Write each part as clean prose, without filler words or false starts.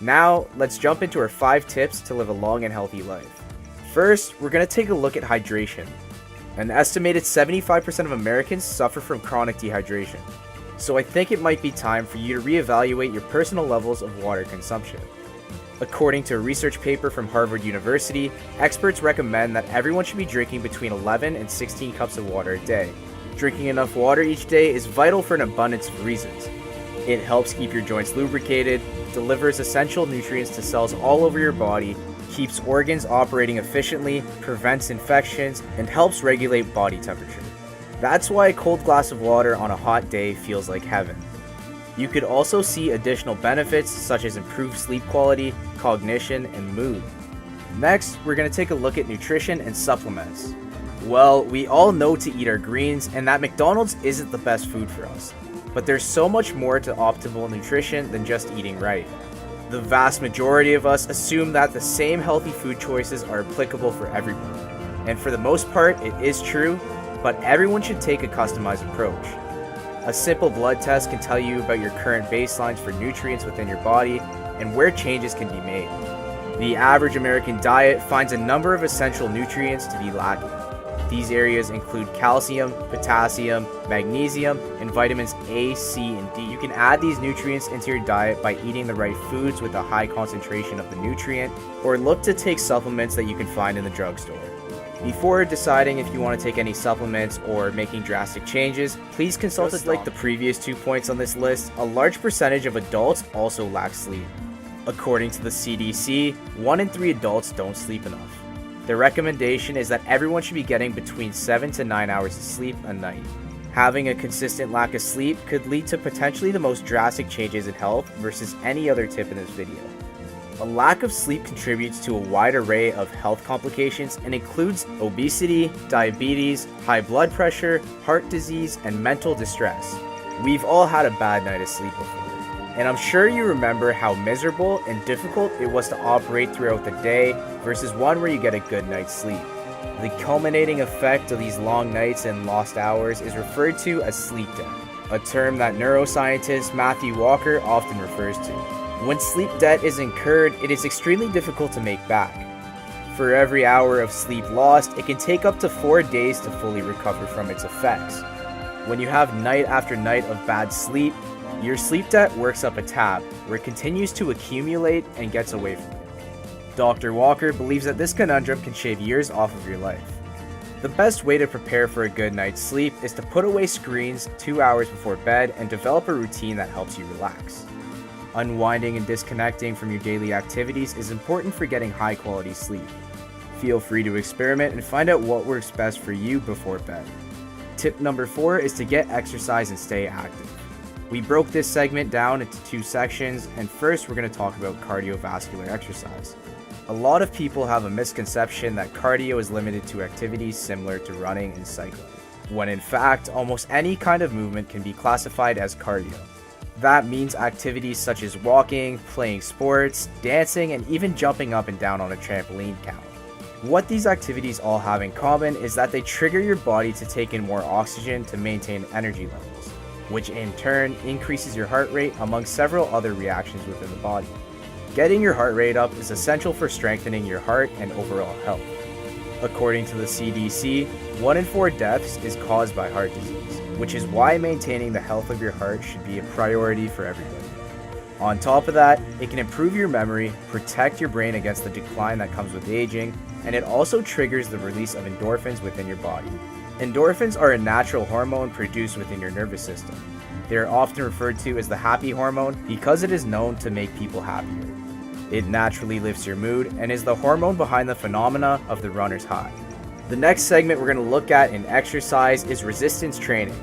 Now, let's jump into our 5 tips to live a long and healthy life. First, we're going to take a look at hydration. An estimated 75% of Americans suffer from chronic dehydration, so I think it might be time for you to reevaluate your personal levels of water consumption. According to a research paper from Harvard University, experts recommend that everyone should be drinking between 11 and 16 cups of water a day. Drinking enough water each day is vital for an abundance of reasons. It helps keep your joints lubricated, delivers essential nutrients to cells all over your body, keeps organs operating efficiently, prevents infections, and helps regulate body temperature. That's why a cold glass of water on a hot day feels like heaven. You could also see additional benefits such as improved sleep quality, cognition, and mood. Next, we're going to take a look at nutrition and supplements. Well, we all know to eat our greens and that McDonald's isn't the best food for us. But there's so much more to optimal nutrition than just eating right. The vast majority of us assume that the same healthy food choices are applicable for everyone. And for the most part, it is true, but everyone should take a customized approach. A simple blood test can tell you about your current baselines for nutrients within your body and where changes can be made. The average American diet finds a number of essential nutrients to be lacking. These areas include calcium, potassium, magnesium, and vitamins A, C, and D. You can add these nutrients into your diet by eating the right foods with a high concentration of the nutrient, or look to take supplements that you can find in the drugstore. Before deciding if you want to take any supplements or making drastic changes, please consult it. Like the previous 2 points on this list, a large percentage of adults also lack sleep. According to the CDC, 1 in 3 adults don't sleep enough. The recommendation is that everyone should be getting between 7 to 9 hours of sleep a night. Having a consistent lack of sleep could lead to potentially the most drastic changes in health versus any other tip in this video. A lack of sleep contributes to a wide array of health complications and includes obesity, diabetes, high blood pressure, heart disease, and mental distress. We've all had a bad night of sleep before. And I'm sure you remember how miserable and difficult it was to operate throughout the day versus one where you get a good night's sleep. The culminating effect of these long nights and lost hours is referred to as sleep debt, a term that neuroscientist Matthew Walker often refers to. When sleep debt is incurred, it is extremely difficult to make back. For every hour of sleep lost, it can take up to 4 days to fully recover from its effects. When you have night after night of bad sleep, your sleep debt works up a tab, where it continues to accumulate and gets away from you. Dr. Walker believes that this conundrum can shave years off of your life. The best way to prepare for a good night's sleep is to put away screens 2 hours before bed and develop a routine that helps you relax. Unwinding and disconnecting from your daily activities is important for getting high quality sleep. Feel free to experiment and find out what works best for you before bed. Tip number 4 is to get exercise and stay active. We broke this segment down into 2 sections, and first we're going to talk about cardiovascular exercise. A lot of people have a misconception that cardio is limited to activities similar to running and cycling, when in fact almost any kind of movement can be classified as cardio. That means activities such as walking, playing sports, dancing, and even jumping up and down on a trampoline count. What these activities all have in common is that they trigger your body to take in more oxygen to maintain energy levels, which in turn increases your heart rate among several other reactions within the body. Getting your heart rate up is essential for strengthening your heart and overall health. According to the CDC, 1 in 4 deaths is caused by heart disease, which is why maintaining the health of your heart should be a priority for everybody. On top of that, it can improve your memory, protect your brain against the decline that comes with aging, and it also triggers the release of endorphins within your body. Endorphins are a natural hormone produced within your nervous system. They are often referred to as the happy hormone because it is known to make people happier. It naturally lifts your mood and is the hormone behind the phenomena of the runner's high. The next segment we're going to look at in exercise is resistance training.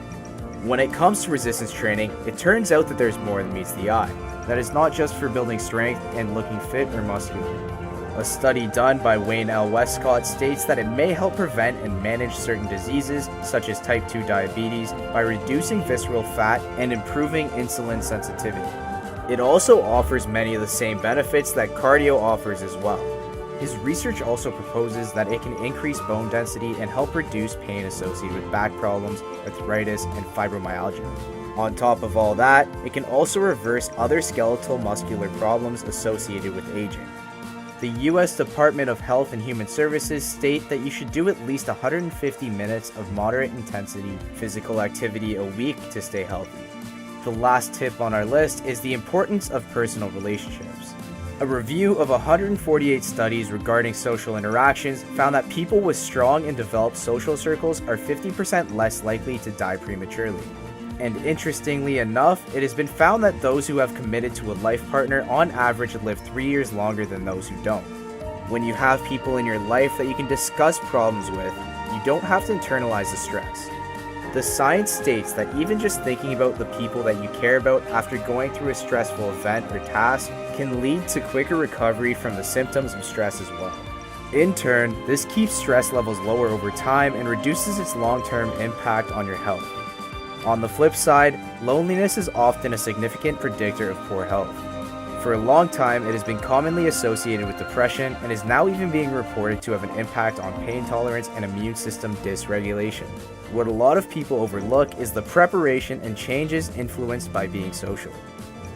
When it comes to resistance training, it turns out that there's more than meets the eye. That is not just for building strength and looking fit or muscular. A study done by Wayne L. Westcott states that it may help prevent and manage certain diseases such as type 2 diabetes by reducing visceral fat and improving insulin sensitivity. It also offers many of the same benefits that cardio offers as well. His research also proposes that it can increase bone density and help reduce pain associated with back problems, arthritis, and fibromyalgia. On top of all that, it can also reverse other skeletal muscular problems associated with aging. The US Department of Health and Human Services state that you should do at least 150 minutes of moderate intensity physical activity a week to stay healthy. The last tip on our list is the importance of personal relationships. A review of 148 studies regarding social interactions found that people with strong and developed social circles are 50% less likely to die prematurely. And interestingly enough, it has been found that those who have committed to a life partner on average live 3 years longer than those who don't. When you have people in your life that you can discuss problems with, you don't have to internalize the stress. The science states that even just thinking about the people that you care about after going through a stressful event or task can lead to quicker recovery from the symptoms of stress as well. In turn, this keeps stress levels lower over time and reduces its long-term impact on your health. On the flip side, loneliness is often a significant predictor of poor health. For a long time, it has been commonly associated with depression and is now even being reported to have an impact on pain tolerance and immune system dysregulation. What a lot of people overlook is the preparation and changes influenced by being social.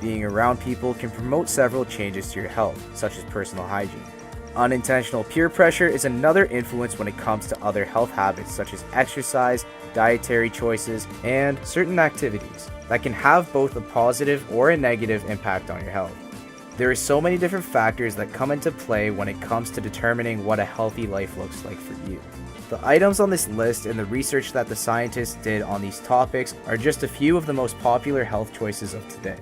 Being around people can promote several changes to your health, such as personal hygiene. Unintentional peer pressure is another influence when it comes to other health habits such as exercise, dietary choices, and certain activities that can have both a positive or a negative impact on your health. There are so many different factors that come into play when it comes to determining what a healthy life looks like for you. The items on this list and the research that the scientists did on these topics are just a few of the most popular health choices of today.